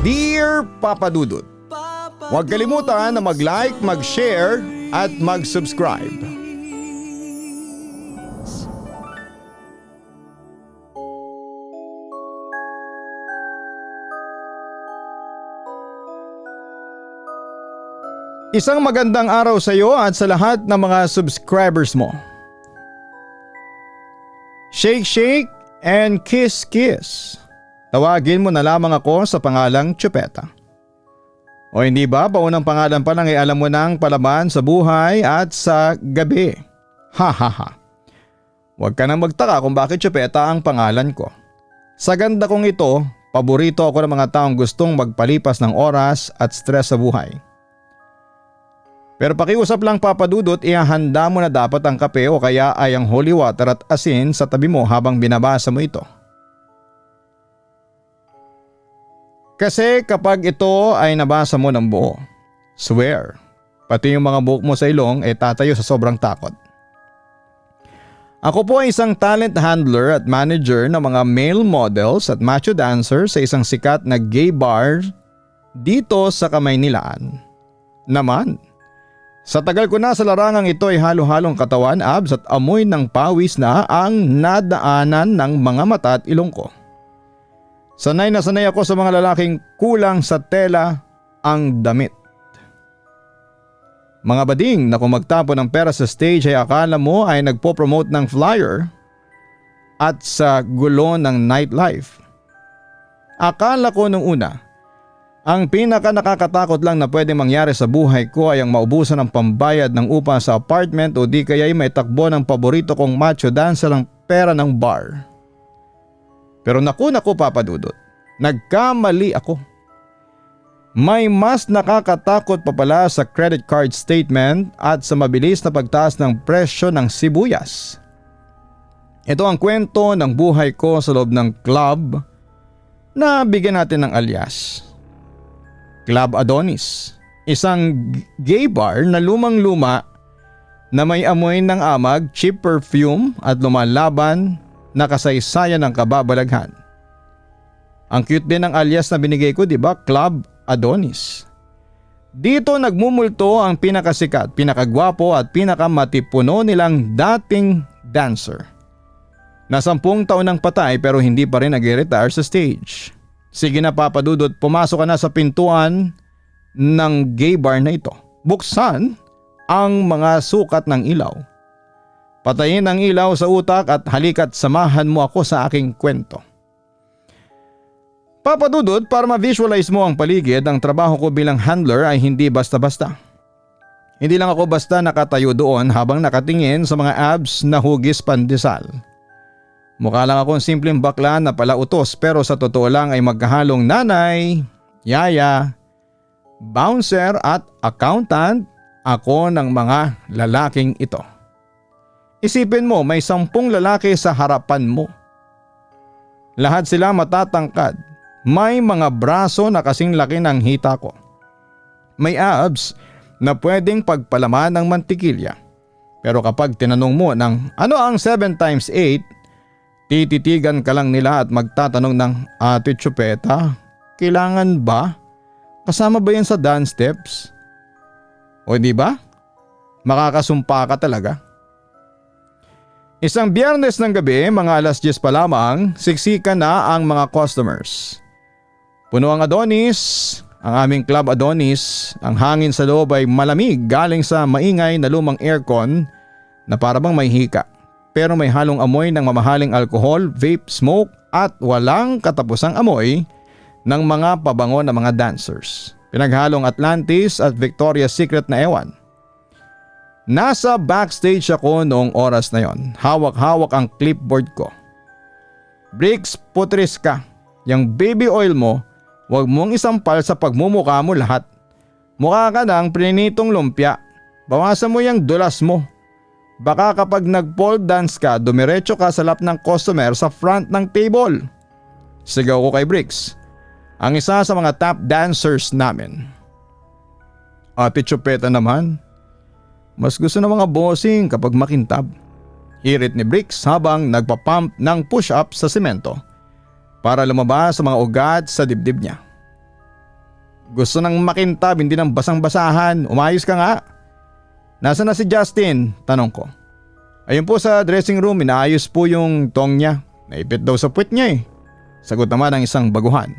Dear Papa Dudut, huwag kalimutan na mag-like, mag-share at mag-subscribe. Isang magandang araw sa iyo at sa lahat ng mga subscribers mo. Shake, shake and kiss, kiss. Tawagin mo na lamang ako sa pangalang Chupeta. O hindi ba, paunang pangalan pa lang ay alam mo nang palaban sa buhay at sa gabi. Ha ha ha. Huwag ka nang magtaka kung bakit Chupeta ang pangalan ko. Sa ganda kong ito, paborito ako ng mga taong gustong magpalipas ng oras at stress sa buhay. Pero pakiusap lang Papa Dudut, ihahanda mo na dapat ang kape o kaya ay ang holy water at asin sa tabi mo habang binabasa mo ito. Kasi kapag ito ay nabasa mo ng buo, swear, pati yung mga buhok mo sa ilong ay tatayo sa sobrang takot. Ako po ay isang talent handler at manager ng mga male models at macho dancers sa isang sikat na gay bar dito sa Kamaynilaan. Naman, sa tagal ko na sa larangang ito ay halo-halong katawan, abs at amoy ng pawis na ang nadaanan ng mga mata at ilong ko. Sanay na sanay ako sa mga lalaking kulang sa tela ang damit. Mga bading na kung magtapo ng pera sa stage ay akala mo ay nagpo-promote ng flyer at sa gulo ng nightlife. Akala ko nung una, ang pinaka nakakatakot lang na pwedeng mangyari sa buhay ko ay ang maubusan ng pambayad ng upa sa apartment o di kaya ay may takbo ng paborito kong macho dancer ng pera ng bar. Pero naku Papa Dudut, nagkamali ako. May mas nakakatakot pa pala sa credit card statement at sa mabilis na pagtaas ng presyo ng sibuyas. Ito ang kwento ng buhay ko sa loob ng club na bigyan natin ng alias. Club Adonis, isang gay bar na lumang-luma na may amoy ng amag, cheap perfume at lumalaban na kasaysayan ng kababalaghan. Ang cute din ng alias na binigay ko, di ba? Club Adonis. Dito nagmumulto ang pinakasikat, pinakagwapo at pinakamatipuno nilang dating dancer. Na 10 taon nang patay pero hindi pa rin nag-retire sa stage. Sige na Papa Dudut, pumasok ka na sa pintuan ng gay bar na ito. Buksan ang mga sukat ng ilaw. Patayin ang ilaw sa utak at halika't samahan mo ako sa aking kwento. Papa Dudut, para ma-visualize mo ang paligid, ang trabaho ko bilang handler ay hindi basta-basta. Hindi lang ako basta nakatayo doon habang nakatingin sa mga abs na hugis pandesal. Mukha lang akong simpleng bakla na palautos pero sa totoo lang ay magkahalong nanay, yaya, bouncer at accountant ako ng mga lalaking ito. Isipin mo, may 10 lalaki sa harapan mo. Lahat sila matatangkad, may mga braso na kasing laki ng hita ko. May abs na pwedeng pagpalaman ng mantikilya. Pero kapag tinanong mo ng ano ang 7 times 8, tititigan ka lang nila at magtatanong ng Ate Chupeta, kailangan ba? Kasama ba yan sa dance steps? O di ba? Makakasumpa ka talaga. Isang Biyernes ng gabi, mga 10:00 pa lamang, siksikan na ang mga customers. Puno ang Adonis, ang aming Club Adonis. Ang hangin sa loob ay malamig galing sa maingay na lumang aircon na parabang may hika. Pero may halong amoy ng mamahaling alcohol, vape, smoke at walang katapusang amoy ng mga pabango na mga dancers. Pinaghalong Atlantis at Victoria's Secret na ewan. Nasa backstage ako noong oras na yon. Hawak-hawak ang clipboard ko. Bricks, putris ka. Yang baby oil mo, wag mong isampal sa pagmumukha mo lahat. Mukha ka ng prinitong lumpia. Bawasan mo yung dulas mo. Baka kapag nag-pole dance ka, dumiretso ka sa lap ng customer sa front ng table. Sigaw ko kay Bricks, ang isa sa mga top dancers namin. Ate Chupeta naman, mas gusto ng mga bossing kapag makintab. Hirit ni Bricks habang nagpapump ng push-up sa semento para lumabas sa mga ugat sa dibdib niya. Gusto nang makintab, hindi nang basang-basahan. Umayos ka nga. Nasaan na si Justin? Tanong ko. Ayun po sa dressing room, inaayos po yung tong niya. Naipit daw sa puwet niya eh. Sagot naman ng isang baguhan.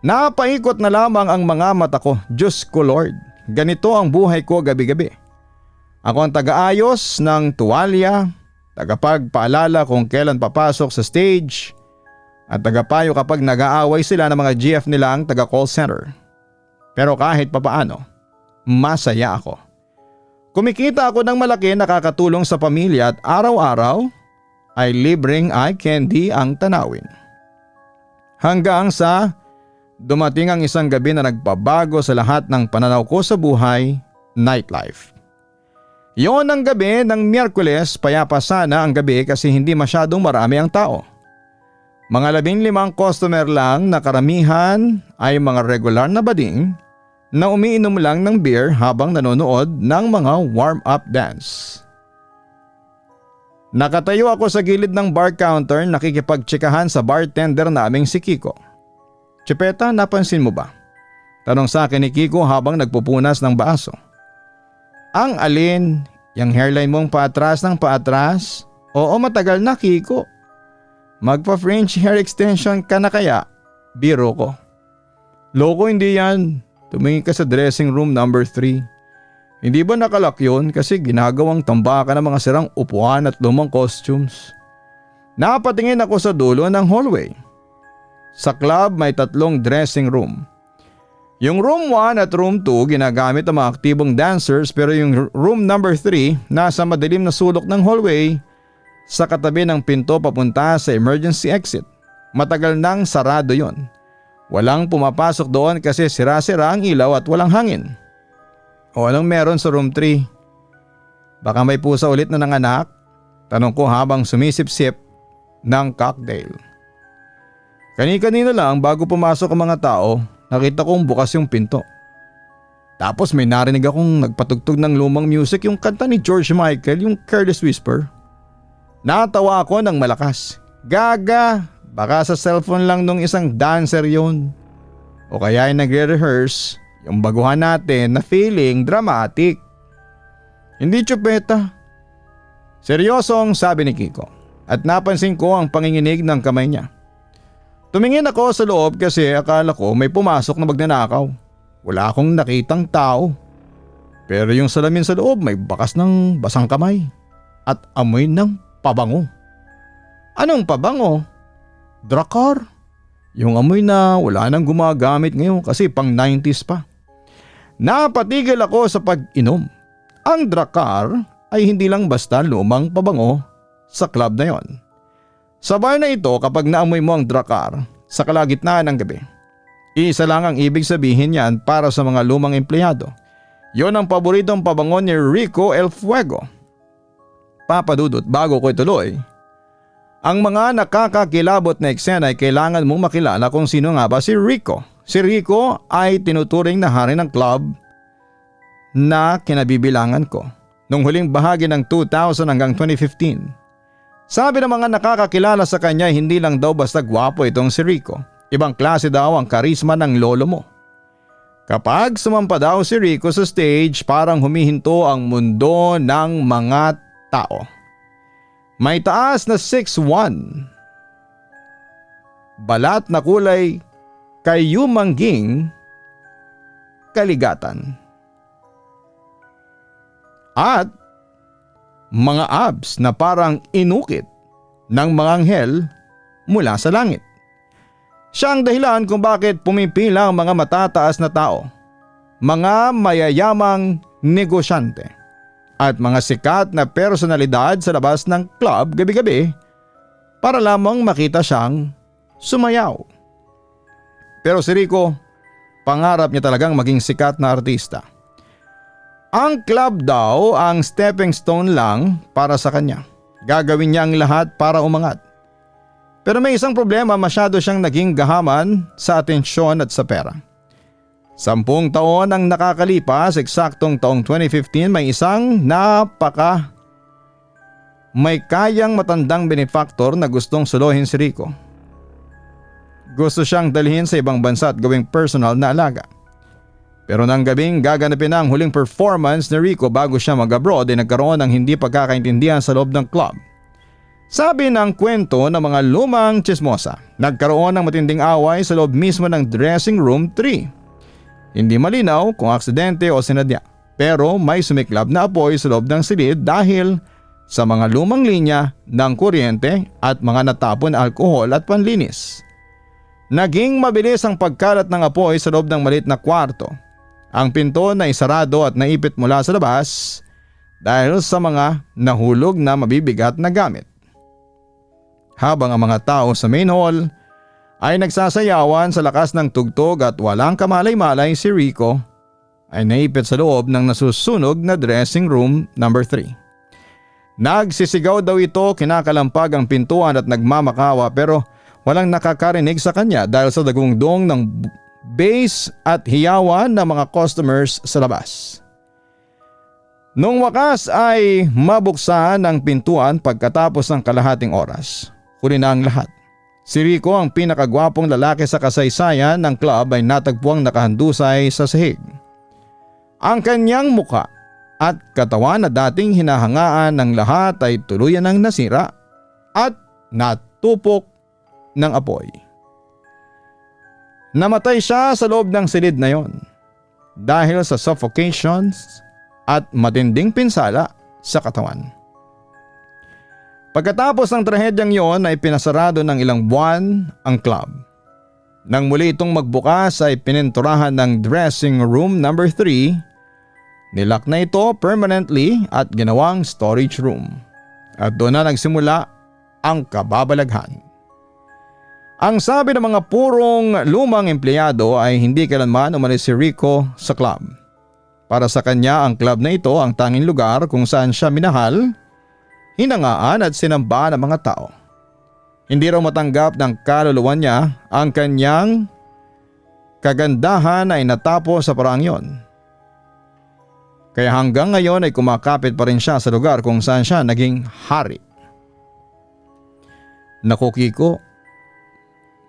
Napaikot na lamang ang mga mata ko. Diyos ko Lord, ganito ang buhay ko gabi-gabi. Ako ang taga-ayos ng tuwalya, tagapagpaalala kung kailan papasok sa stage, at tagapayo kapag nag-aaway sila ng mga GF nilang taga-call center. Pero kahit papaano, masaya ako. Kumikita ako ng malaki, nakakatulong sa pamilya at araw-araw ay libreng eye candy ang tanawin. Hanggang sa dumating ang isang gabi na nagpabago sa lahat ng pananaw ko sa buhay, nightlife. Yon ang gabi ng Miyerkules, payapa sana ang gabi kasi hindi masyadong marami ang tao. Mga 15 customer lang na karamihan ay mga regular na bading na umiinom lang ng beer habang nanonood ng mga warm-up dance. Nakatayo ako sa gilid ng bar counter, nakikipagtsikahan sa bartender naming si Kiko. Chipeta, napansin mo ba? Tanong sa akin ni Kiko habang nagpupunas ng baso. Ang alin? Yung hairline mong paatras ng paatras? Oo, matagal na Kiko. Magpa-French hair extension ka na kaya? Biro ko. Loko, hindi yan. Tumingin ka sa dressing room number 3. Hindi ba nakalak yun kasi ginagawang tambakan ng mga sirang upuan at lumang costumes? Napatingin ako sa dulo ng hallway. Sa club may 3 dressing room. Yung room 1 at room 2 ginagamit ng mga aktibong dancers, pero yung room number 3 nasa madilim na sulok ng hallway sa katabi ng pinto papunta sa emergency exit. Matagal nang sarado yon. Walang pumapasok doon kasi sira-sira ang ilaw at walang hangin. O anong meron sa room 3? Baka may pusa ulit na nanganak? Tanong ko habang sumisip-sip ng cocktail. Kani-kanina lang bago pumasok ang mga tao, nakita kong bukas yung pinto. Tapos may narinig akong nagpatugtog ng lumang music, yung kanta ni George Michael, yung Careless Whisper. Natawa ako ng malakas. Gaga, baka sa cellphone lang nung isang dancer yun. O kaya ay nagre-rehearse yung baguhan natin na feeling dramatic. Hindi Chupeta. Seryosong sabi ni Kiko at napansin ko ang panginginig ng kamay niya. Tumingin ako sa loob kasi akala ko may pumasok na magnanakaw. Wala akong nakitang tao. Pero yung salamin sa loob may bakas ng basang kamay at amoy ng pabango. Anong pabango? Drakkar. Yung amoy na wala nang gumagamit ngayon kasi pang 90s pa. Napatigil ako sa pag-inom. Ang Drakkar ay hindi lang basta lumang pabango sa club na yon. Sa bar na ito, kapag naamoy mo ang Drakkar sa kalagitnaan ng gabi, isa lang ang ibig sabihin niyan para sa mga lumang empleyado. Yon ang paboritong pabango ni Rico El Fuego. Papadudot, bago ko ituloy, ang mga nakakakilabot na eksena ay kailangan mong makilala kung sino nga ba si Rico. Si Rico ay tinuturing na hari ng club na kinabibilangan ko nung huling bahagi ng 2000 hanggang 2015. Sabi ng mga nakakakilala sa kanya, hindi lang daw basta gwapo itong si Rico. Ibang klase daw ang karisma ng lolo mo. Kapag sumampa daw si Rico sa stage, parang humihinto ang mundo ng mga tao. May taas na 6'1", balat na kulay kayumangging kaligatan, at mga abs na parang inukit ng mga anghel mula sa langit. Siya ang dahilan kung bakit pumipila ang mga matataas na tao, mga mayayamang negosyante at mga sikat na personalidad sa labas ng club gabi-gabi para lamang makita siyang sumayaw. Pero si Rico, pangarap niya talagang maging sikat na artista. Ang club daw ang stepping stone lang para sa kanya. Gagawin niya ang lahat para umangat. Pero may isang problema, masyado siyang naging gahaman sa atensyon at sa pera. 10 taon ang nakakalipas, eksaktong taong 2015 may isang may kayang matandang benefactor na gustong suluhin si Rico. Gusto siyang dalhin sa ibang bansa at gawing personal na alaga. Pero nang gabing gaganapin na ang huling performance ni Rico bago siya mag-abroad ay nagkaroon ng hindi pagkakaintindihan sa loob ng club. Sabi ng kwento ng mga lumang tsismosa, nagkaroon ng matinding away sa loob mismo ng dressing room 3. Hindi malinaw kung aksidente o sinadya, pero may sumiklab na apoy sa loob ng silid dahil sa mga lumang linya ng kuryente at mga natapon na alkohol at panlinis. Naging mabilis ang pagkalat ng apoy sa loob ng maliit na kwarto. Ang pinto na isarado at naipit mula sa labas dahil sa mga nahulog na mabibigat na gamit. Habang ang mga tao sa main hall ay nagsasayawan sa lakas ng tugtog at walang kamalay-malay, si Rico ay naipit sa loob ng nasusunog na dressing room number 3. Nagsisigaw daw ito, kinakalampag ang pintuan at nagmamakawa pero walang nakakarinig sa kanya dahil sa dagungdong ng bass at hiyawan ng mga customers sa labas. Nung wakas ay mabuksan ang pintuan pagkatapos ng kalahating oras. Huli na ang lahat. Si Rico, ang pinakagwapong lalaki sa kasaysayan ng club, ay natagpuang nakahandusay sa sahig. Ang kanyang muka at katawan na dating hinahangaan ng lahat ay tuluyan ng nasira at natupok ng apoy. Namatay siya sa loob ng silid na yon dahil sa suffocations at matinding pinsala sa katawan. Pagkatapos ng trahedyang yon ay pinasarado ng ilang buwan ang club. Nang muli itong magbukas ay pininturahan ng dressing room number 3, nilak na ito permanently at ginawang storage room. At doon na nagsimula ang kababalaghan. Ang sabi ng mga purong lumang empleyado ay hindi kailanman umalis si Rico sa club. Para sa kanya, ang club na ito ang tanging lugar kung saan siya minahal, hinangaan at sinamba ng mga tao. Hindi raw matanggap ng kaluluwa niya ang kanyang kagandahan ay natapos sa paraang yon. Kaya hanggang ngayon ay kumakapit pa rin siya sa lugar kung saan siya naging hari. Naku Kiko,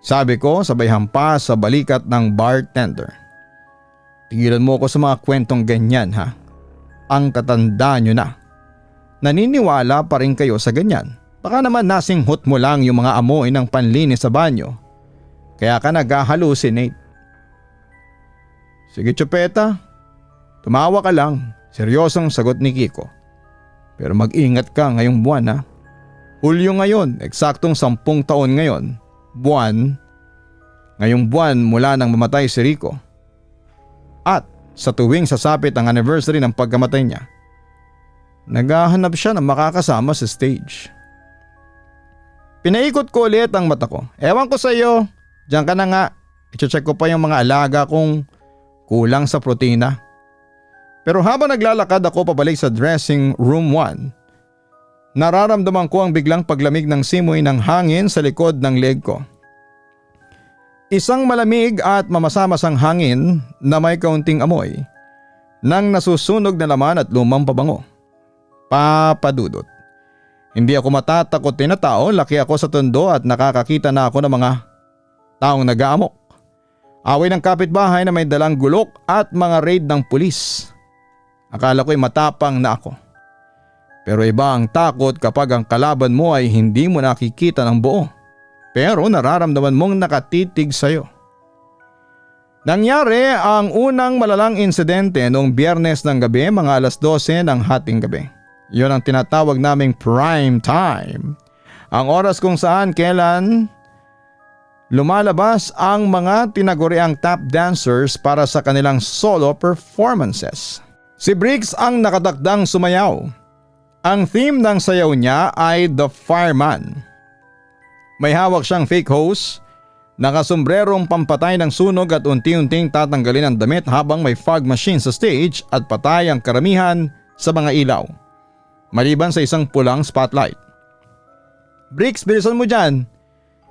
sabi ko sabay hampas sa balikat ng bartender. Tigilan mo ko sa mga kwentong ganyan ha. Ang tatanda nyo na. Naniniwala pa rin kayo sa ganyan. Baka naman nasinghot mo lang yung mga amoy ng panlinis sa banyo. Kaya ka nag-hallucinate. Sige Chupeta, tumawa ka lang. Seryosong sagot ni Kiko. Pero mag-ingat ka ngayong buwan ha. Hulyo ngayon, eksaktong 10 taon ngayon. Ngayong buwan mula nang mamatay si Rico. At sa tuwing sasapit ang anniversary ng pagkamatay niya, naghahanap siya ng makakasama sa stage. Pinaikot ko ulit ang mata ko. Ewan ko sa iyo, diyan ka na nga. I-check ko pa yung mga alaga kung kulang sa protina. Pero habang naglalakad ako pabalik sa dressing room 1, nararamdaman ko ang biglang paglamig ng simoy ng hangin sa likod ng leg ko. Isang malamig at mamasamasang hangin na may kaunting amoy ng nasusunog na laman at lumang pabango. Papadudot. Hindi ako matatakotin na tao, laki ako sa tondo at nakakakita na ako ng mga taong nag-aamok. Away ng kapitbahay na may dalang gulok at mga raid ng pulis. Akala ko'y matapang na ako. Pero iba ang takot kapag ang kalaban mo ay hindi mo nakikita ng buo. Pero nararamdaman mong nakatitig sa'yo. Nangyari ang unang malalang insidente noong Biyernes ng gabi, mga alas 12 ng hating gabi. Yun ang tinatawag naming prime time. Ang oras kung saan kailan lumalabas ang mga tinaguriang tap dancers para sa kanilang solo performances. Si Briggs ang nakatakdang sumayaw. Ang theme ng sayaw niya ay The Fireman. May hawak siyang fake hose, nakasombrerong pampatay ng sunog at unti-unting tatanggalin ang damit habang may fog machine sa stage at patay ang karamihan sa mga ilaw. Maliban sa isang pulang spotlight. Briggs, bilisan mo dyan.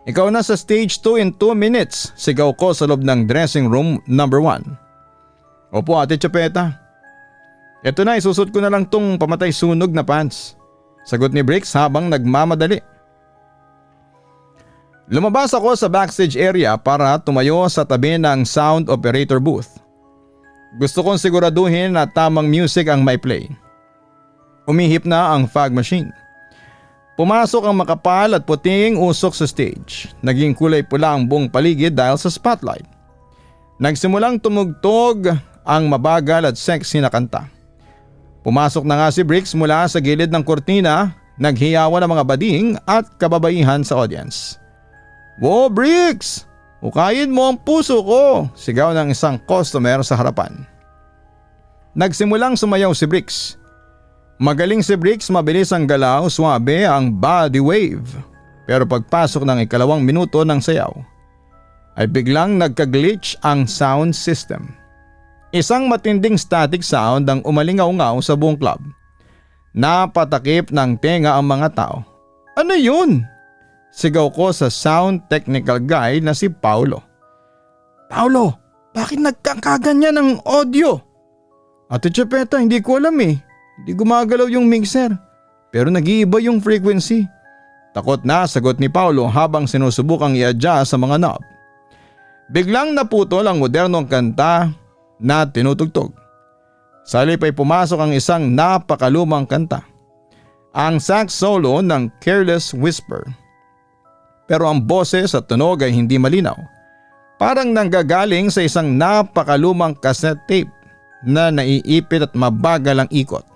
Ikaw na sa stage 2 in 2 minutes, sigaw ko sa loob ng dressing room number 1. Opo Ate Chupeta. Ito na, isusot ko na lang tong pamatay sunog na pants. Sagot ni Bricks habang nagmamadali. Lumabas ako sa backstage area para tumayo sa tabi ng sound operator booth. Gusto kong siguraduhin na tamang music ang may play. Umihip na ang fog machine. Pumasok ang makapal at puting usok sa stage. Naging kulay pula ang buong paligid dahil sa spotlight. Nagsimulang tumugtog ang mabagal at sexy na kanta. Pumasok na nga si Bricks mula sa gilid ng kortina, naghiyawan ang mga bading at kababaihan sa audience. "Wow, Bricks! Hukayin mo ang puso ko!" sigaw ng isang customer sa harapan. Nagsimulang sumayaw si Bricks. Magaling si Bricks, mabilis ang galaw, swabe ang body wave. Pero pagpasok ng 2 minuto ng sayaw, ay biglang nagka-glitch ang sound system. Isang matinding static sound ang umalingaw-ngaw sa buong club. Napatakip ng tenga ang mga tao. "Ano yun?" sigaw ko sa sound technical guy na si Paulo. "Paulo, bakit nagkakaganyan ng audio?" "Ate Chepeta, hindi ko alam eh. Hindi gumagalaw yung mixer. Pero nag-iiba yung frequency." Takot na sagot ni Paulo habang sinusubukang i-adjust sa mga knob. Biglang naputol ang modernong kanta na tinutugtog. Sa halip ay pumasok ang isang napakalumang kanta. Ang sax solo ng Careless Whisper. Pero ang boses at tunog ay hindi malinaw. Parang nanggagaling sa isang napakalumang cassette tape na naiipit at mabagal ang ikot.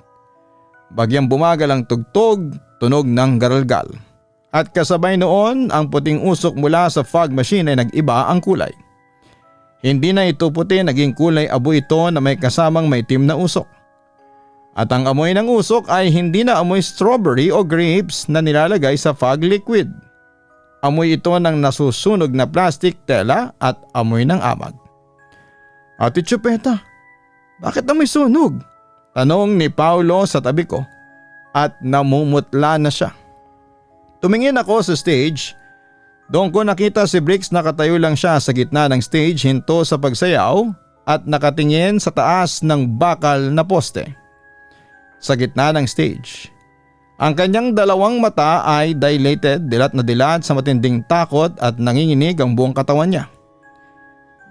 Bagyang bumagal ang tugtog, tunog ng garalgal. At kasabay noon, ang puting usok mula sa fog machine ay nag-iba ang kulay. Hindi na ito puti, naging kulay abo ito na may kasamang maitim na usok. At ang amoy ng usok ay hindi na amoy strawberry o grapes na nilalagay sa fog liquid. Amoy ito ng nasusunog na plastic, tela at amoy ng amag. "Ate Chupeta, bakit amoy sunog?" tanong ni Paulo sa tabi ko at namumutla na siya. Tumingin ako sa stage. Doon ko nakita si Bricks, nakatayo lang siya sa gitna ng stage, hinto sa pagsayaw at nakatingin sa taas ng bakal na poste. Sa gitna ng stage. Ang kanyang 2 mata ay dilated, dilat na dilat sa matinding takot at nanginginig ang buong katawan niya.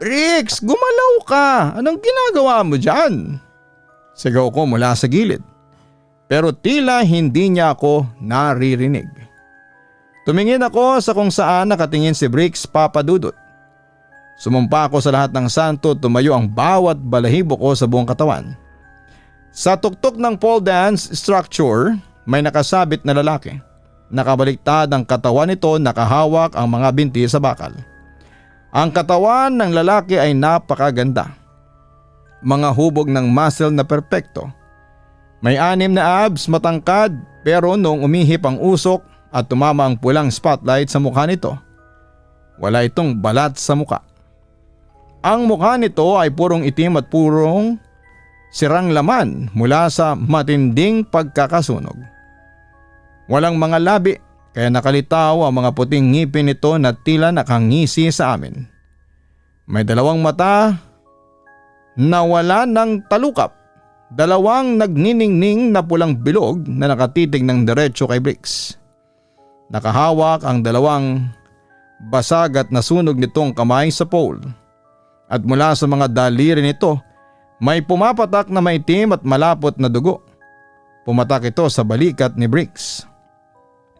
"Bricks, gumalaw ka! Anong ginagawa mo dyan?" sigaw ko mula sa gilid. Pero tila hindi niya ako naririnig. Tumingin ako sa kung saan nakatingin si Bricks, papadudot. Sumumpa ako sa lahat ng santo, tumayo ang bawat balahibo ko sa buong katawan. Sa tuktok ng pole dance structure, may nakasabit na lalaki. Nakabaliktad ang katawan nito, nakahawak ang mga binti sa bakal. Ang katawan ng lalaki ay napakaganda. Mga hubog ng muscle na perpekto. May 6 na abs, matangkad, pero nung umihip ang usok at tumama ang pulang spotlight sa mukha nito, wala itong balat sa mukha. Ang mukha nito ay purong itim at purong sirang laman mula sa matinding pagkakasunog. Walang mga labi, kaya nakalitaw ang mga puting ngipin nito na tila nakangisi sa amin. May 2 mata na wala ng talukap, 2 nagniningning na pulang bilog na nakatitig ng diretso kay Bricks. Nakahawak ang 2 basag at nasunog nitong kamay sa pole. At mula sa mga daliri nito, may pumapatak na maitim at malapot na dugo. Pumatak ito sa balikat ni Bricks.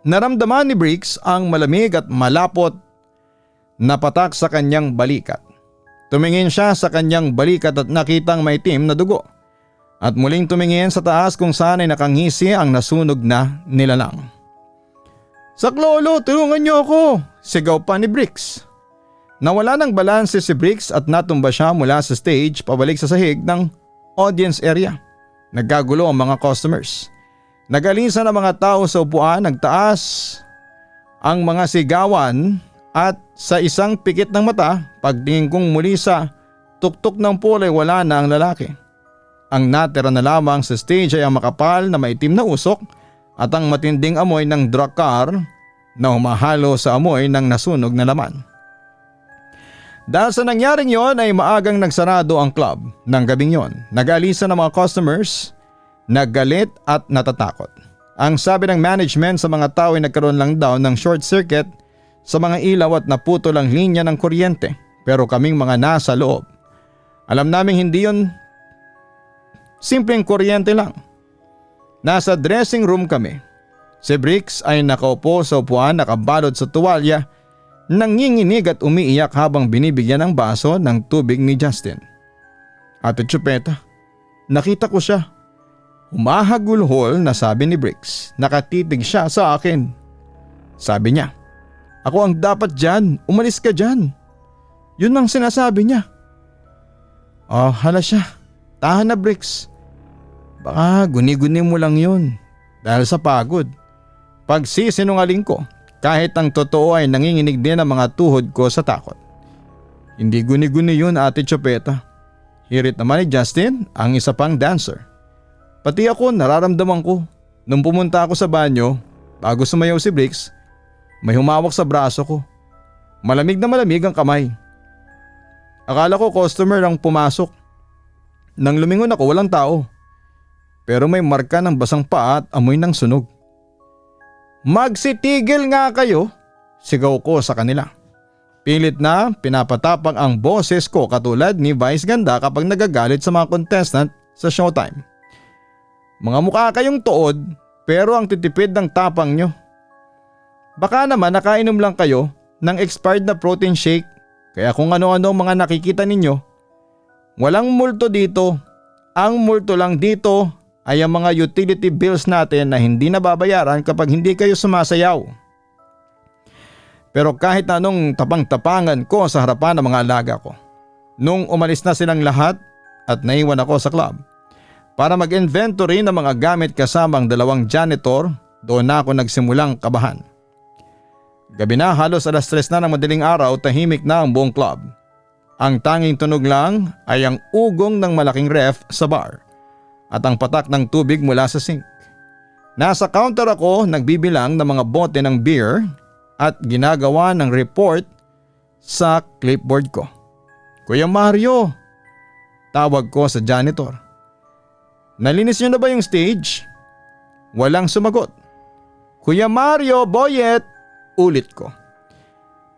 Naramdaman ni Bricks ang malamig at malapot na patak sa kanyang balikat. Tumingin siya sa kanyang balikat at nakitang maitim na dugo. At muling tumingin sa taas kung saan ay nakangisi ang nasunog na nilalang. "Saklolo, tulungan niyo ako!" sigaw pa ni Bricks. Nawala ng balanse si Bricks at natumba siya mula sa stage pabalik sa sahig ng audience area. Nagkagulo ang mga customers. Nagalisan ang mga tao sa upuan, nagtaas ang mga sigawan at sa isang pikit ng mata, pagtingin kong muli sa tuktok ng pole ay wala na ang lalaki. Ang natira na lamang sa stage ay ang makapal na maitim na usok at ang matinding amoy ng drug car na humahalo sa amoy ng nasunog na laman. Dahil sa nangyaring yon ay maagang nagsarado ang club ng gabing yon. Nag-aalisan ng mga customers, naggalit at natatakot. Ang sabi ng management sa mga tao ay nagkaroon lang daw ng short circuit sa mga ilaw at naputo lang linya ng kuryente, pero kaming mga nasa loob, alam naming hindi yon simpleng kuryente lang. Nasa dressing room kami. Si Bricks ay nakaupo sa upuan nakabalot sa tuwalya, nanginginig at umiiyak habang binibigyan ng baso ng tubig ni Justin. Ate Chupeta, nakita ko siya. Humahagulhol na sabi ni Bricks. Nakatitig siya sa akin. Sabi niya, ako ang dapat dyan, umalis ka dyan. Yun ang sinasabi niya. Oh, hala siya. Tahan na Bricks. Baka guni-guni mo lang yun dahil sa pagod. Pagsisinungaling ko kahit ang totoo ay nanginginig din ang mga tuhod ko sa takot. Hindi guni-guni yun Ate Chupeta. Hirit naman ni Justin ang isa pang dancer. Pati ako nararamdaman ko nung pumunta ako sa banyo bago sumayaw si Bricks, may humawak sa braso ko. Malamig na malamig ang kamay. Akala ko customer ang pumasok. Nang lumingon ako walang tao. Pero may marka ng basang paa at amoy ng sunog. Magsitigil nga kayo, sigaw ko sa kanila. Pilit na pinapatapang ang boses ko katulad ni Vice Ganda kapag nagagalit sa mga contestant sa showtime. Mga mukha kayong tuod pero ang titipid ng tapang nyo. Baka naman nakainom lang kayo ng expired na protein shake kaya kung ano-ano mga nakikita ninyo. Walang multo dito. Ang multo lang dito ay ang mga utility bills natin na hindi nababayaran kapag hindi kayo sumasayaw. Pero kahit anong tapang-tapangan ko sa harapan ng mga alaga ko. Nung umalis na silang lahat at naiwan ako sa club para mag-inventory ng mga gamit kasama ang dalawang janitor, doon na ako nagsimulang kabahan. Gabi na, halos 3:00 na ng madaling araw, tahimik na ang buong club. Ang tanging tunog lang ay ang ugong ng malaking ref sa bar at ang patak ng tubig mula sa sink. Nasa counter ako nagbibilang ng mga bote ng beer at ginagawa ng report sa clipboard ko. Kuya Mario, tawag ko sa janitor. Nalinis niyo na ba yung stage? Walang sumagot. Kuya Mario, Boyet, ulit ko.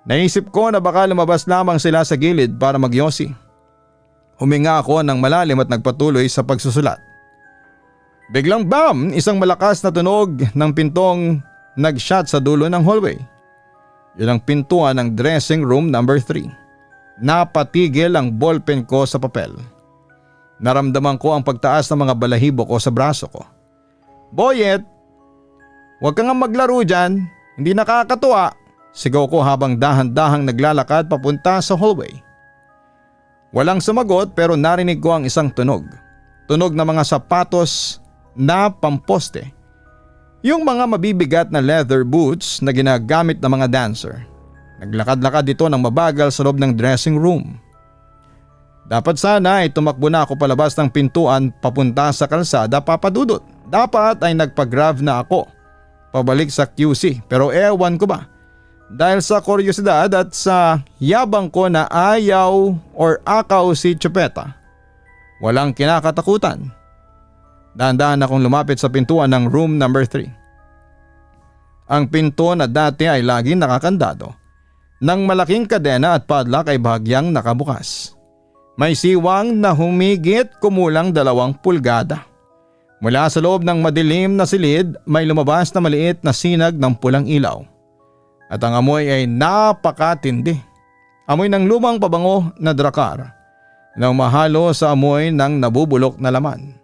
Naisip ko na baka lumabas lamang sila sa gilid para magyosi. Huminga ako ng malalim at nagpatuloy sa pagsusulat. Biglang bam! Isang malakas na tunog ng pintong nag-shot sa dulo ng hallway. Yun ang pintuan ng dressing room number 3. Napatigil ang ballpen ko sa papel. Naramdaman ko ang pagtaas ng mga balahibo ko sa braso ko. Boyet! Huwag ka nga maglaro dyan. Hindi nakakatuwa. Sigaw ko habang dahan-dahang naglalakad papunta sa hallway. Walang sumagot pero narinig ko ang isang tunog. Tunog ng mga sapatos na pamposte. Yung mga mabibigat na leather boots na ginagamit ng mga dancer. Naglakad-lakad dito ng mabagal sa loob ng dressing room. Dapat sana ay tumakbo na ako palabas ng pintuan papunta sa kalsada papadudot. Dapat ay nagpa-grab na ako pabalik sa QC pero ewan ko ba. Dahil sa kuryosidad at sa yabang ko na ayaw or akaw si Chupeta. Walang kinakatakutan. Dahan-dahan akong lumapit sa pintuan ng room number 3. Ang pinto na dati ay laging nakakandado. Nang malaking kadena at padlock ay bahagyang nakabukas. May siwang na humigit kumulang 2 pulgada. Mula sa loob ng madilim na silid may lumabas na maliit na sinag ng pulang ilaw. At ang amoy ay napakatindi. Amoy ng lumang pabango na drakar na umahalo sa amoy ng nabubulok na laman.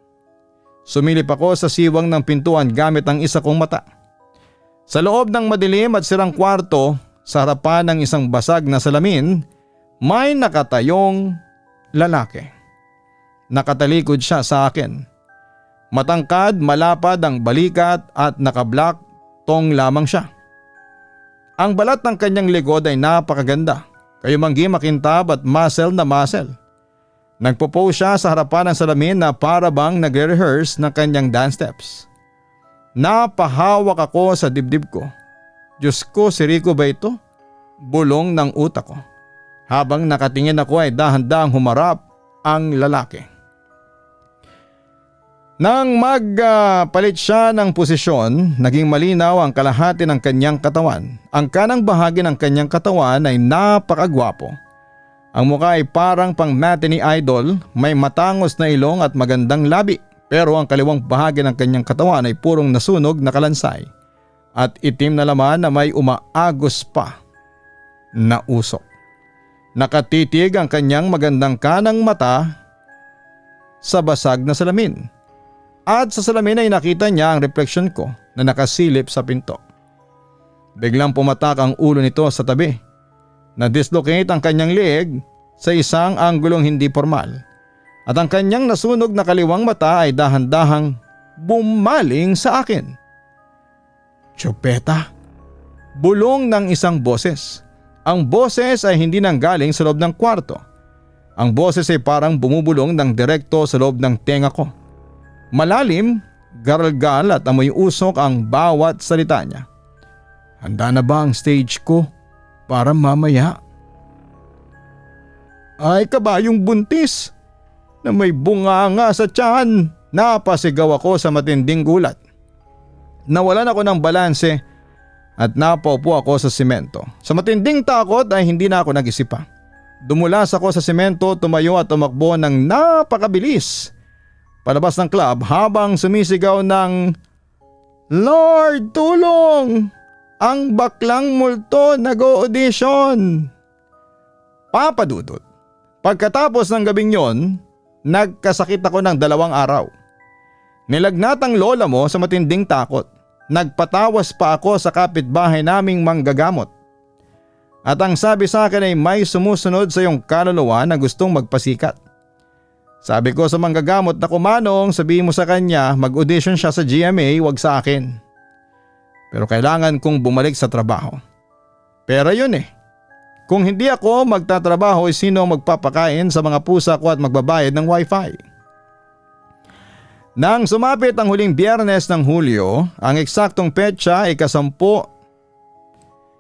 Sumilip ako sa siwang ng pintuan gamit ang isa kong mata. Sa loob ng madilim at sirang kwarto, sa harapan ng isang basag na salamin, may nakatayong lalaki. Nakatalikod siya sa akin. Matangkad, malapad ang balikat at naka-black tong lamang siya. Ang balat ng kanyang likod ay napakaganda, kayumanggi makintab at muscle na muscle. Nagpo-pose siya sa harapan ng salamin na para bang nagre-rehearse ng kanyang dance steps. Napahawak ako sa dibdib ko. Diyos ko, si Rico ba ito? Bulong ng utak ko. Habang nakatingin ako ay dahan-dahang humarap ang lalaki. Nang magpalit siya ng posisyon, naging malinaw ang kalahati ng kanyang katawan. Ang kanang bahagi ng kanyang katawan ay napakagwapo. Ang mukha ay parang pang matinee idol, may matangos na ilong at magandang labi. Pero ang kaliwang bahagi ng kanyang katawan ay purong nasunog na kalansay at itim na laman na may umaagos pa na usok. Nakatitig ang kanyang magandang kanang mata sa basag na salamin. At sa salamin ay nakita niya ang refleksyon ko na nakasilip sa pinto. Biglang pumatak ang ulo nito sa tabi. Na-dislocate ang kanyang leeg sa isang anggulong hindi formal. At ang kanyang nasunog na kaliwang mata ay dahan-dahang bumaling sa akin. Chupeta! Bulong ng isang boses. Ang boses ay hindi nanggaling sa loob ng kwarto. Ang boses ay parang bumubulong ng direkto sa loob ng tenga ko. Malalim, garalgal at amoy usok ang bawat salita niya. Handa na ba ang stage ko para mamaya? Ay kabayong buntis na may bunganga sa tiyan. Napasigaw ako sa matinding gulat. Nawalan ako ng balanse at napaupo ako sa semento. Sa matinding takot ay hindi na ako nag-isip pa. Dumulas ako sa semento, tumayo at tumakbo ng napakabilis palabas ng club habang sumisigaw ng Lord, tulong! Ang baklang multo nag-o-audition! Papadudot. Pagkatapos ng gabing yon, nagkasakit ako ng 2 araw. Nilagnat ang lola mo sa matinding takot. Nagpatawas pa ako sa kapitbahay naming manggagamot. At ang sabi sa akin ay may sumusunod sa iyong kaluluwa na gustong magpasikat. Sabi ko sa manggagamot na kumanong, sabihin mo sa kanya mag-audition siya sa GMA, wag sa akin. Pero kailangan kong bumalik sa trabaho. Pero yun eh. Kung hindi ako magtatrabaho, sino magpapakain sa mga pusa ko at magbabayad ng wifi? Nang sumapit ang huling Biyernes ng Hulyo, ang eksaktong petsa ay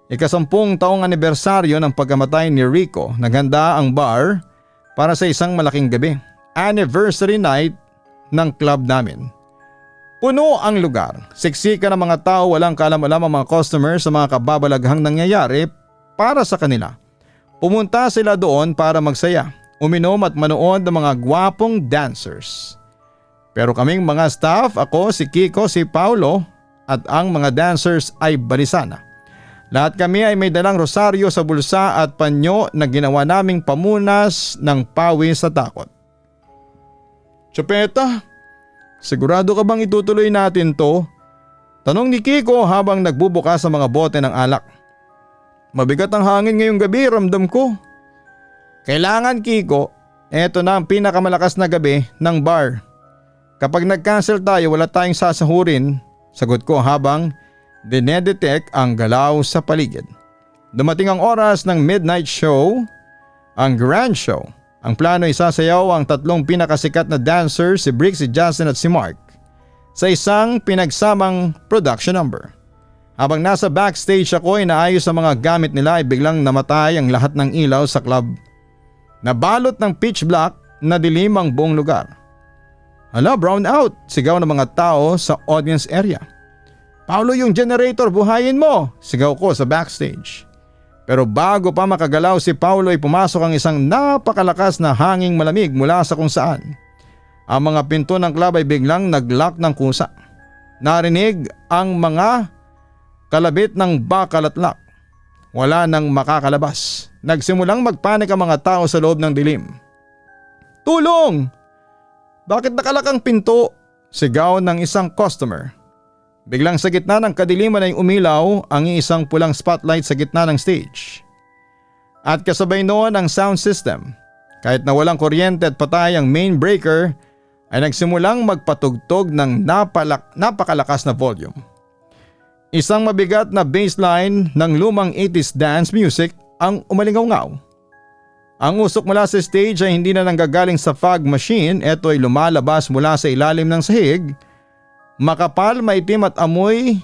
ikasampung taong anibersaryo ng pagkamatay ni Rico, naghanda ang bar para sa isang malaking gabi. Anniversary night ng club namin. Puno ang lugar, siksika ng mga tao, walang kaalam-alam ang mga customers sa mga kababalaghang nangyayari para sa kanila. Pumunta sila doon para magsaya, uminom at manood ng mga gwapong dancers. Pero kaming mga staff, ako, si Kiko, si Paulo at ang mga dancers ay balisana. Lahat kami ay may dalang rosaryo sa bulsa at panyo na ginawa naming pamunas ng pawis sa takot. Chupeta, sigurado ka bang itutuloy natin to? Tanong ni Kiko habang nagbubukas sa mga bote ng alak. Mabigat ang hangin ngayong gabi, ramdam ko. Kailangan, Kiko, eto na ang pinakamalakas na gabi ng bar. Kapag nag-cancel tayo, wala tayong sasahurin, sagot ko habang dinedetect ang galaw sa paligid. Dumating ang oras ng midnight show, ang grand show. Ang plano ay sasayaw ang 3 pinakasikat na dancer, si Brick, si Justin at si Mark, sa isang pinagsamang production number. Habang nasa backstage ako, inaayos ang mga gamit nila ay biglang namatay ang lahat ng ilaw sa club. Nabalot ng pitch black na dilim ang buong lugar. Hala, brown out, sigaw ng mga tao sa audience area. Paulo, yung generator, buhayin mo, sigaw ko sa backstage. Pero bago pa makagalaw si Paulo ay pumasok ang isang napakalakas na hanging malamig mula sa kung saan. Ang mga pinto ng club ay biglang nag-lock ng kusa. Narinig ang mga kalabit ng bakal at lock. Wala nang makakalabas. Nagsimulang magpanik ang mga tao sa loob ng dilim. Tulong! Bakit nakalak ang pinto? Sigaw ng isang customer. Biglang sa gitna ng kadiliman ay umilaw ang isang pulang spotlight sa gitna ng stage. At kasabay noon ang sound system. Kahit na walang kuryente at patay ang main breaker, ay nagsimulang magpatugtog ng napakalakas na volume. Isang mabigat na bassline ng lumang 80s dance music ang umalingaw-ngaw. Ang usok mula sa stage ay hindi na nanggagaling sa fog machine, ito ay lumalabas mula sa ilalim ng sahig. Makapal, maitim at amoy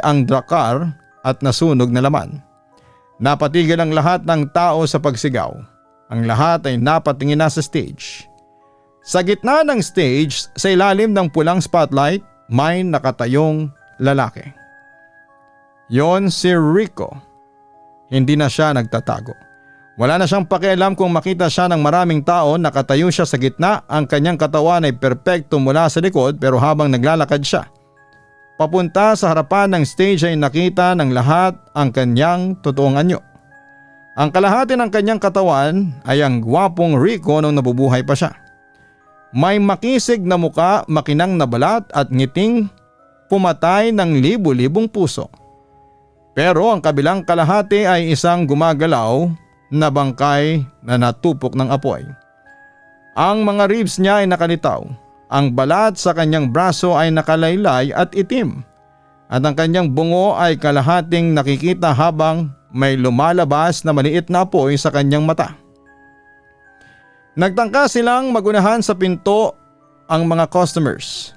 ang drakar at nasunog na laman. Napatigil ang lahat ng tao sa pagsigaw. Ang lahat ay napatingin na sa stage. Sa gitna ng stage, sa ilalim ng pulang spotlight, may nakatayong lalaki. Yon si Rico. Hindi na siya nagtatago. Wala na siyang pakialam kung makita siya ng maraming tao, nakatayo siya sa gitna, ang kanyang katawan ay perpekto mula sa likod pero habang naglalakad siya papunta sa harapan ng stage ay nakita ng lahat ang kanyang totoong anyo. Ang kalahati ng kanyang katawan ay ang gwapong Rico nung nabubuhay pa siya. May makisig na muka, makinang na balat at ngiting pumatay ng libu-libong puso. Pero ang kabilang kalahati ay isang gumagalaw na bangkay na natupok ng apoy. Ang mga ribs niya ay nakalitaw. Ang balat sa kanyang braso ay nakalaylay at itim. At ang kanyang bungo ay kalahating nakikita habang may lumalabas na maliit na apoy sa kanyang mata. Nagtangka silang magunahan sa pinto ang mga customers.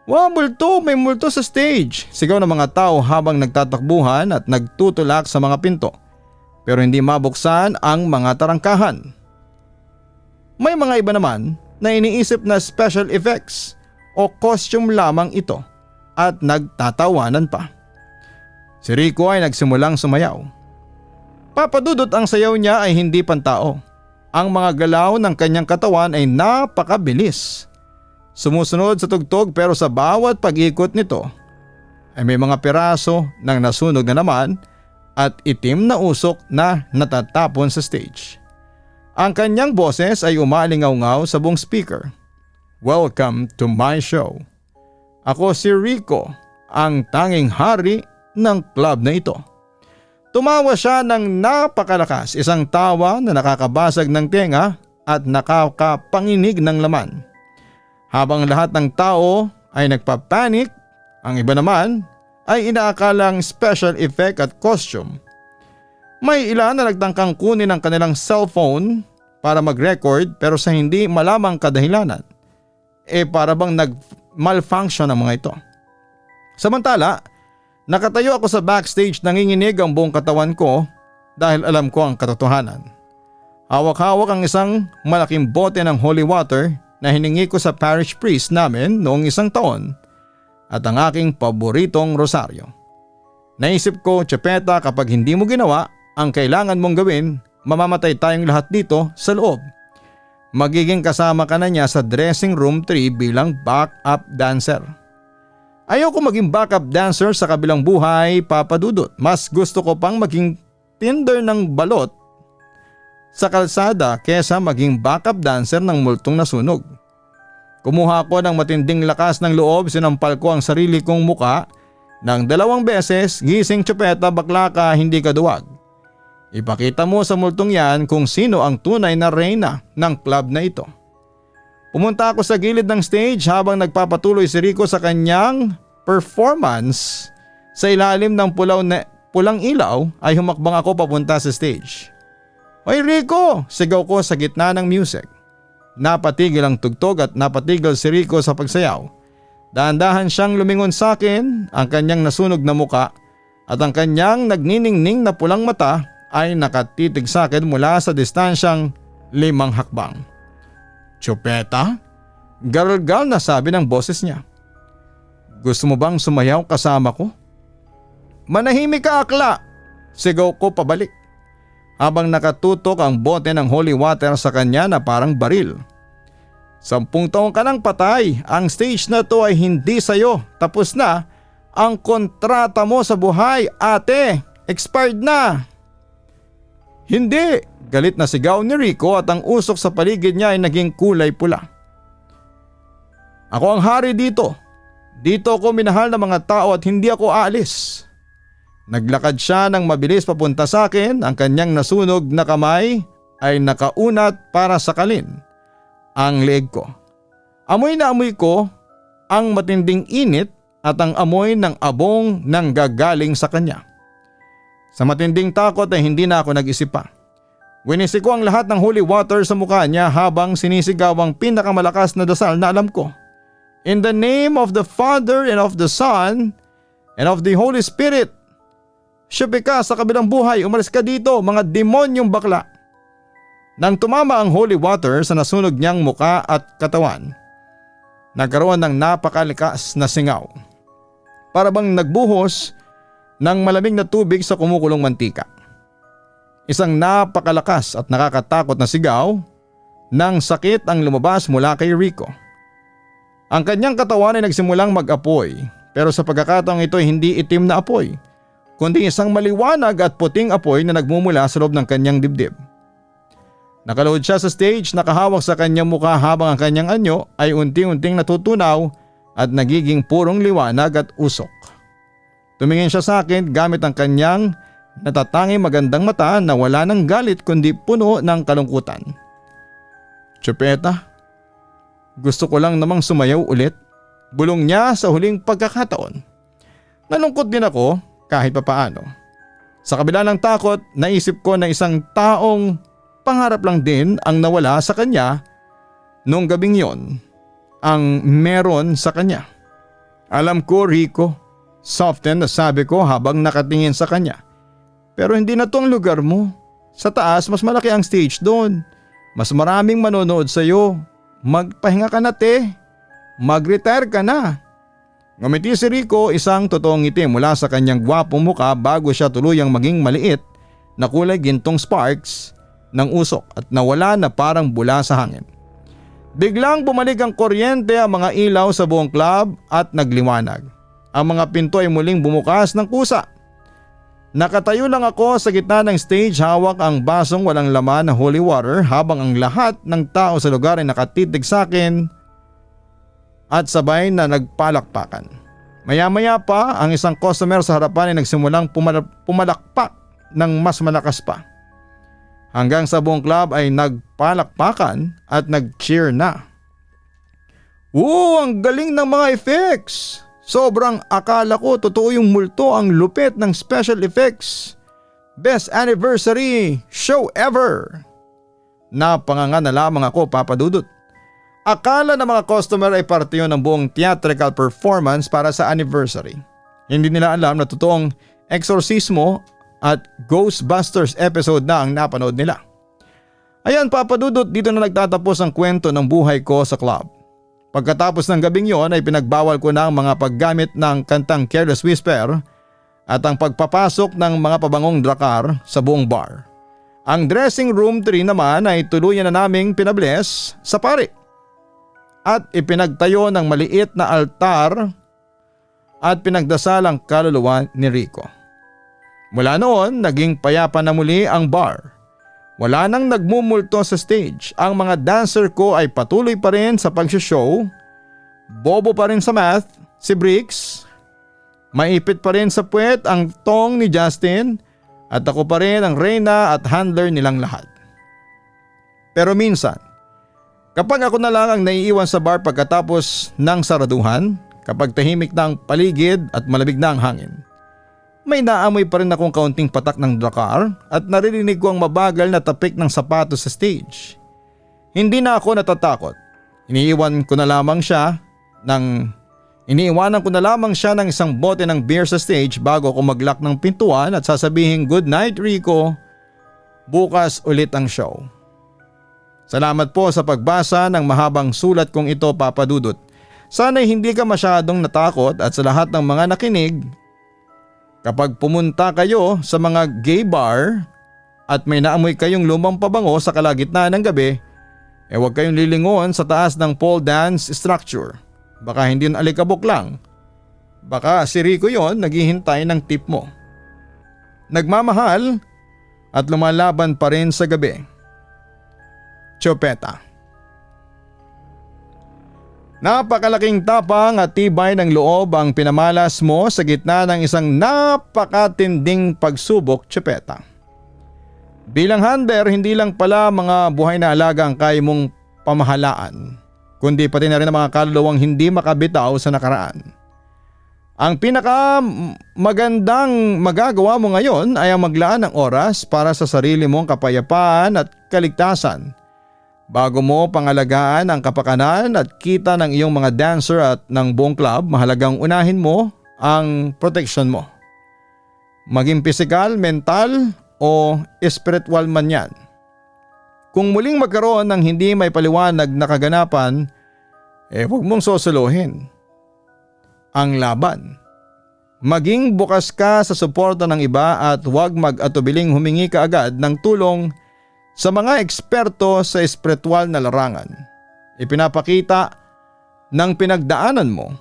"Wow, multo! May multo sa stage!" sigaw ng mga tao habang nagtatakbuhan at nagtutulak sa mga pinto. Pero hindi mabuksan ang mga tarangkahan. May mga iba naman na iniisip na special effects o costume lamang ito at nagtatawanan pa. Si Rico ay nagsimulang sumayaw. Papadudot ang sayaw niya ay hindi pantao. Ang mga galaw ng kanyang katawan ay napakabilis. Sumusunod sa tugtog pero sa bawat pag-ikot nito ay may mga piraso ng nasunog na naman at itim na usok na natatapon sa stage. Ang kanyang boses ay umalingaw-ngaw sa buong speaker. "Welcome to my show. Ako si Rico, ang tanging hari ng club na ito." Tumawa siya ng napakalakas, isang tawa na nakakabasag ng tenga at nakakapanginig ng laman. Habang lahat ng tao ay nagpapanik, ang iba naman ay inaakalang special effect at costume. May ilan na nagtangkang kunin ang kanilang cellphone para mag-record pero sa hindi malamang kadahilanan. Para bang nag-malfunction ang mga ito. Samantala, nakatayo ako sa backstage, nanginginig ang buong katawan ko dahil alam ko ang katotohanan. Hawak-hawak ang isang malaking bote ng holy water na hiningi ko sa parish priest namin noong isang taon at ang aking paboritong rosaryo. Naisip ko, Chepeta, kapag hindi mo ginawa ang kailangan mong gawin, mamamatay tayong lahat dito sa loob. Magiging kasama ka na niya sa dressing room 3 bilang backup dancer. Ayoko maging backup dancer sa kabilang buhay, Papa Dudut. Mas gusto ko pang maging tinder ng balot sa kalsada kesa maging backup dancer ng multong nasunog. Kumuha ko ng matinding lakas ng loob, sinampal ko ang sarili kong muka ng 2 beses. "Gising, Chepeta, bakla ka, hindi ka duwag. Ipakita mo sa multong yan kung sino ang tunay na reyna ng club na ito." Pumunta ako sa gilid ng stage habang nagpapatuloy si Rico sa kanyang performance. Sa ilalim ng pulang ilaw ay humakbang ako papunta sa stage. "Hoy Rico!" sigaw ko sa gitna ng music. Napatigil ang tugtog at napatigil si Rico sa pagsayaw. Dahan-dahan siyang lumingon sa akin, ang kanyang nasunog na muka at ang kanyang nagniningning na pulang mata ay nakatitig sa akin mula sa distansyang 5 hakbang. "Chepeta?" Gargal na sabi ng boses niya. "Gusto mo bang sumayaw kasama ko?" "Manahimik ka, akla!" sigaw ko pabalik. Habang nakatutok ang bote ng holy water sa kanya na parang baril. 10 taon ka nang patay, ang stage na to ay hindi sayo, tapos na ang kontrata mo sa buhay, ate, expired na." "Hindi!" galit na sigaw ni Rico at ang usok sa paligid niya ay naging kulay pula. "Ako ang hari dito. Dito ako minahal ng mga tao at hindi ako aalis." Naglakad siya ng mabilis papunta sa akin, ang kanyang nasunog na kamay ay nakaunat para sakalin ang leeg ko. Amoy na amoy ko ang matinding init at ang amoy ng abong nang gagaling sa kanya. Sa matinding takot ay hindi na ako nag-isip pa. Winisik ko ang lahat ng holy water sa mukha niya habang sinisigaw ang pinakamalakas na dasal na alam ko. "In the name of the Father and of the Son and of the Holy Spirit. Siya ka sa kabilang buhay, umalis ka dito, mga demonyong bakla." Nang tumama ang holy water sa nasunog niyang muka at katawan, nagkaroon ng napakalikas na singaw. Para bang nagbuhos ng malamig na tubig sa kumukulong mantika. Isang napakalakas at nakakatakot na sigaw ng sakit ang lumabas mula kay Rico. Ang kanyang katawan ay nagsimulang mag-apoy, pero sa pagkakataong ito ay hindi itim na apoy, kundi isang maliwanag at puting apoy na nagmumula sa loob ng kanyang dibdib. Nakaluhod siya sa stage, nakahawak sa kanyang mukha habang ang kanyang anyo ay unti-unting natutunaw at nagiging purong liwanag at usok. Tumingin siya sa akin gamit ang kanyang natatanging magandang mata na wala ng galit kundi puno ng kalungkutan. "Chupeta, gusto ko lang namang sumayaw ulit," bulong niya sa huling pagkakataon. Nalungkot din ako kahit papaano. Sa kabila ng takot, naisip ko na isang taong pangarap lang din ang nawala sa kanya noong gabing yon ang meron sa kanya. "Alam ko, Rico," soften na sabi ko habang nakatingin sa kanya. "Pero hindi na to ang lugar mo. Sa taas mas malaki ang stage doon. Mas maraming manonood sa iyo. Magpahinga ka na, te. Mag-retire ka na." Ngumiti si Rico, isang totoong ngiti mula sa kanyang gwapong muka bago siya tuluyang maging maliit na kulay gintong sparks ng usok at nawala na parang bula sa hangin. Biglang bumalik ang kuryente, ang mga ilaw sa buong club at nagliwanag. Ang mga pinto ay muling bumukas ng kusa. Nakatayo lang ako sa gitna ng stage, hawak ang basong walang laman na holy water habang ang lahat ng tao sa lugar ay nakatitig sa akin at sabay na nagpalakpakan. Maya-maya pa ang isang customer sa harapan ay nagsimulang pumalakpak ng mas malakas pa. Hanggang sa buong club ay nagpalakpakan at nag-cheer na. "Wow, ang galing ng mga effects! Sobrang akala ko totoo yung multo, ang lupit ng special effects. Best anniversary show ever!" Napanganga na lamang ako, Papa Dudut. Akala ng mga customer ay parte yun ng buong theatrical performance para sa anniversary. Hindi nila alam na totoong eksorsismo at Ghostbusters episode na ang napanood nila. Ayan, Papa Dudut, dito na nagtatapos ang kwento ng buhay ko sa club. Pagkatapos ng gabing yon ay pinagbawal ko na ang mga paggamit ng kantang Careless Whisper at ang pagpapasok ng mga pabangong drakar sa buong bar. Ang dressing room 3 naman ay tuluyan na naming pinabless sa pari at ipinagtayo ng maliit na altar at pinagdasal ang kaluluwa ni Rico. Mula noon, naging payapa na muli ang bar. Wala nang nagmumulto sa stage. Ang mga dancer ko ay patuloy pa rin sa pag-show. Bobo pa rin sa math, si Bricks. Maipit pa rin sa puwet ang tong ni Justin. At ako pa rin ang reyna at handler nilang lahat. Pero minsan, kapag ako na lang ang naiiwan sa bar pagkatapos ng saraduhan, kapag tahimik na ang paligid at malamig na ang hangin, may naamoy pa rin akong kaunting patak ng drakar at naririnig ko ang mabagal na tapik ng sapatos sa stage. Hindi na ako natatakot. Iniiwanan ko na lamang siya ng isang bote ng beer sa stage bago ako mag-lock ng pintuan at sasabihin, "Good night, Rico. Bukas ulit ang show." Salamat po sa pagbasa ng mahabang sulat kong ito, Papa Dudut. Sana'y hindi ka masyadong natakot at sa lahat ng mga nakinig, kapag pumunta kayo sa mga gay bar at may naamoy kayong lumang pabango sa kalagitnaan ng gabi, huwag kayong lilingon sa taas ng pole dance structure. Baka hindi yun alikabok lang. Baka si Rico yon naghihintay ng tip mo. Nagmamahal at lumalaban pa rin sa gabi. Chupeta. Napakalaking tapang at tibay ng loob ang pinamalas mo sa gitna ng isang napakatinding pagsubok, Chupeta. Bilang handler, hindi lang pala mga buhay na alaga ang kaya mong pamahalaan, kundi pati na rin ang mga kaluluwang hindi makabitaw sa nakaraan. Ang pinaka magandang magagawa mo ngayon ay ang maglaan ng oras para sa sarili mong kapayapaan at kaligtasan. Bago mo pangalagaan ang kapakanan at kita ng iyong mga dancer at ng buong club, mahalagang unahin mo ang protection mo. Maging pisikal, mental o espiritual man yan. Kung muling magkaroon ng hindi may paliwanag na kaganapan, huwag mong sosolohin ang laban. Maging bukas ka sa suporta ng iba at huwag mag-atubiling humingi ka agad ng tulong sa mga eksperto sa espiritual na larangan. Ipinapakita ng pinagdaanan mo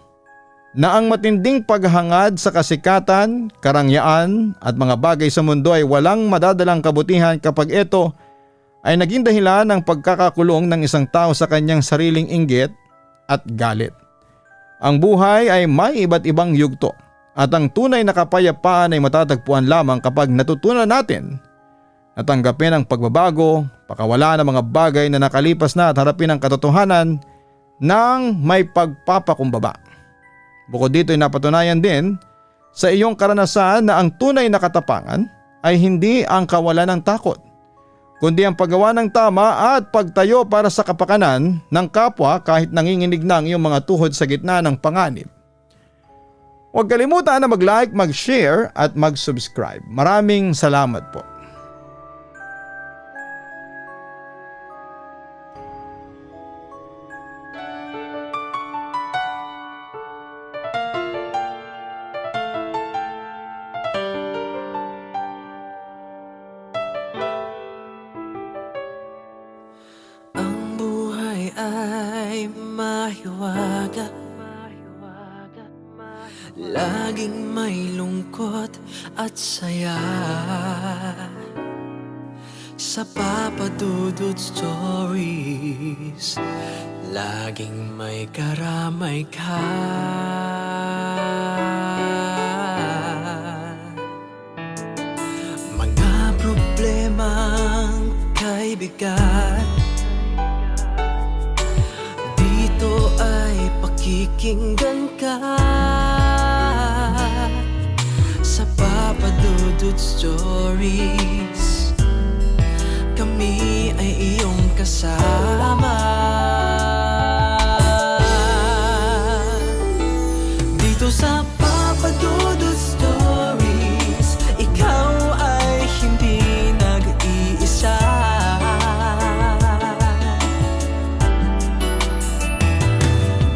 na ang matinding paghangad sa kasikatan, karangyaan at mga bagay sa mundo ay walang madadalang kabutihan kapag ito ay naging dahilan ng pagkakakulong ng isang tao sa kanyang sariling inggit at galit. Ang buhay ay may iba't ibang yugto at ang tunay na kapayapaan ay matatagpuan lamang kapag natutunan natin na tanggapin ang pagbabago, pakawala ng mga bagay na nakalipas na at harapin ang katotohanan ng may pagpapakumbaba. Bukod dito ay napatunayan din sa iyong karanasan na ang tunay na katapangan ay hindi ang kawalan ng takot, kundi ang paggawa ng tama at pagtayo para sa kapakanan ng kapwa kahit nanginginig na ang iyong mga tuhod sa gitna ng panganib. Huwag kalimutan na mag-like, mag-share at mag-subscribe. Maraming salamat po. Ang buhay ay mahiwaga, laging may lungkot at saya. Sa Papa Dudut Stories, laging may karamay ka. Mga problemang kay bigat, dito ay pakikinggan ka. Sa Papa Dudut Stories, kami ay iyong kasama. Dito sa Papa Dudut Stories, ikaw ay hindi nag-iisa.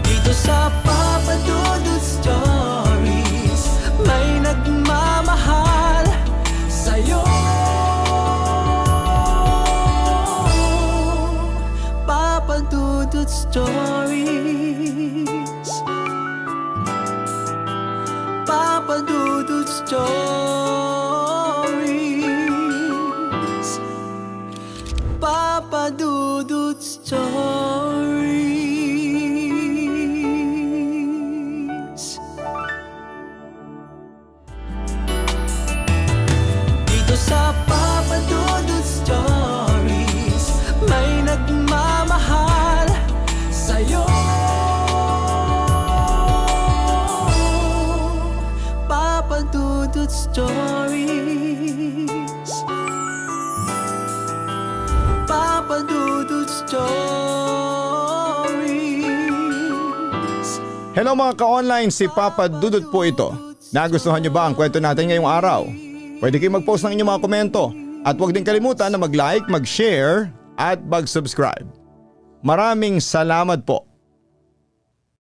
Dito sa Papa Dudut Stories, may nagmamahal sa'yo. Papa Dudut Stories, Papa Dudut Stories, Papa Dudut Stories. Dito sa Papa Dudut Stories, may nagmamahal sa'yo. Papa Dudut Stories, Papa Dudut Stories. Hello mga ka-online, si Papa Dudut po ito. Nagustuhan niyo ba ang kwento natin ngayong araw? Pwede kayong mag-post ng inyong mga komento at huwag din kalimutan na mag-like, mag-share at mag-subscribe. Maraming salamat po.